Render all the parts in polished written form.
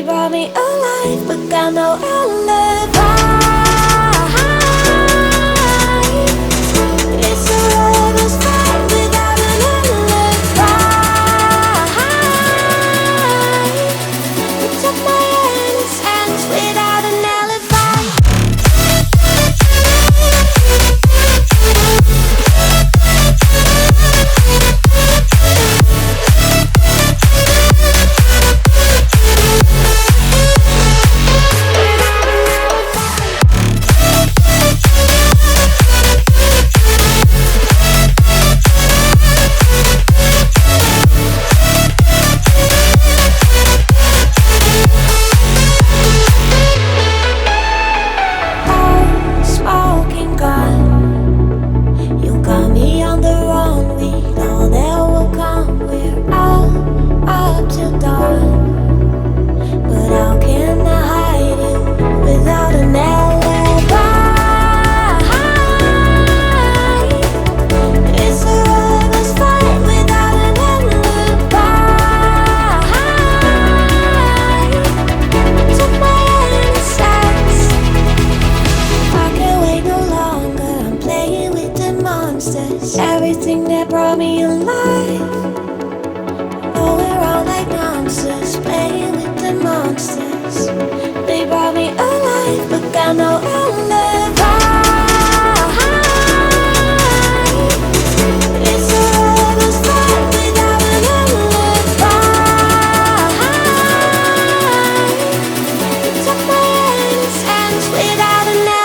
They brought me alive, but got no alibi. It's a lover's fight without an alibi. You took my innocence without an alibi. Everything that brought me alive. Oh, we're all like monsters, playing with the monsters. They brought me alive, but got no alibi. It's a lover's fight without an alibi. You took my innocence without an alibi.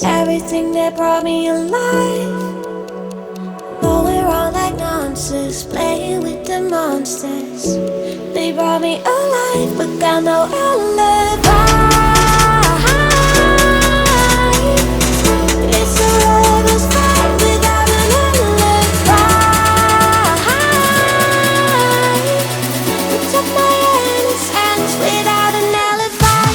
Everything that brought me alive. Though we're all like monsters, playing with the monsters. They brought me alive, but got no alibi. It's a lover's fight without an alibi. You took my innocence without an alibi.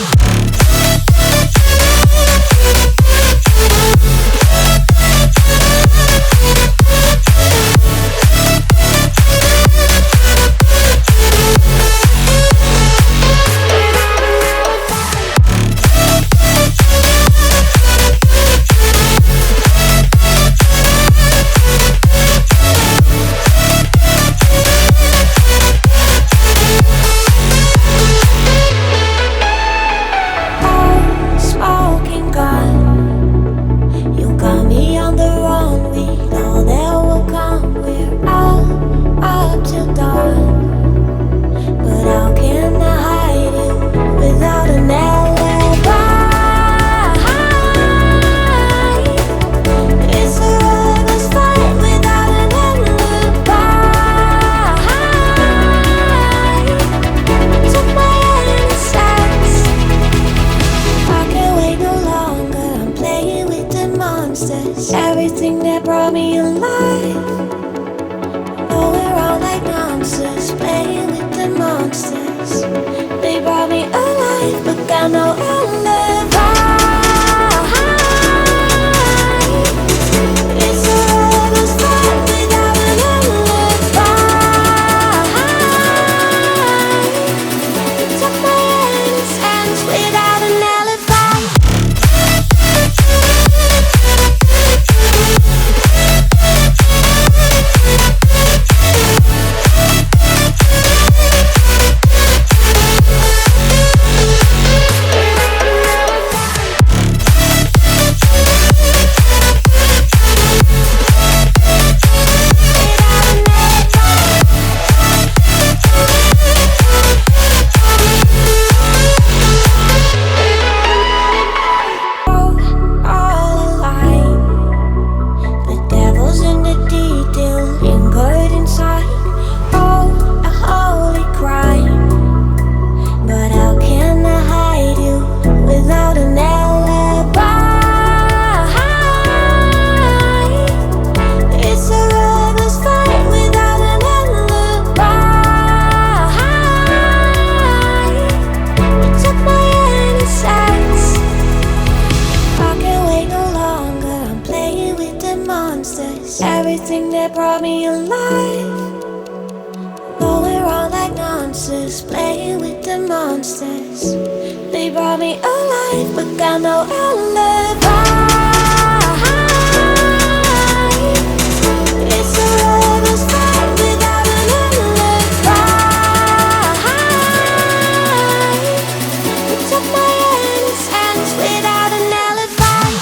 monsters. They brought me alive, but got no alibi. It's a lover's fight without an alibi. It took my hands without an alibi.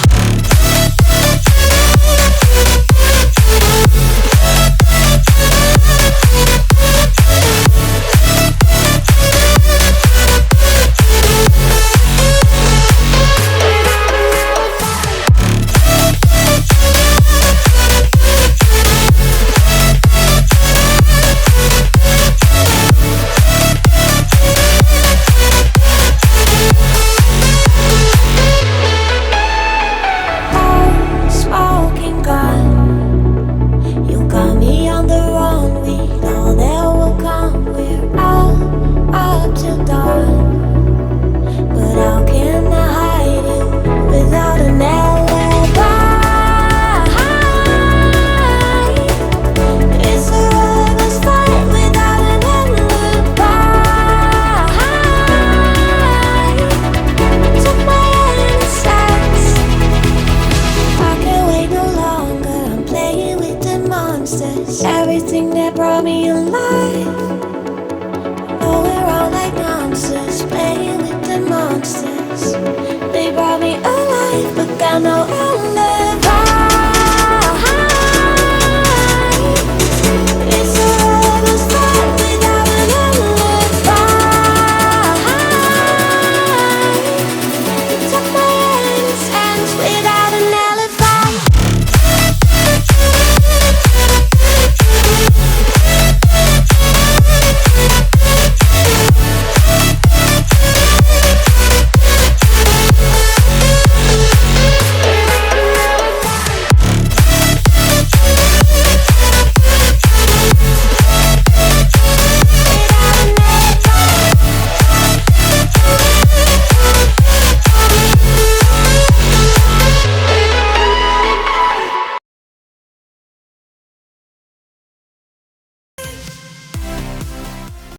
Everything that brought me alive. Oh, we're all like monsters, playing with the monsters. They brought me alive, but got no alibi.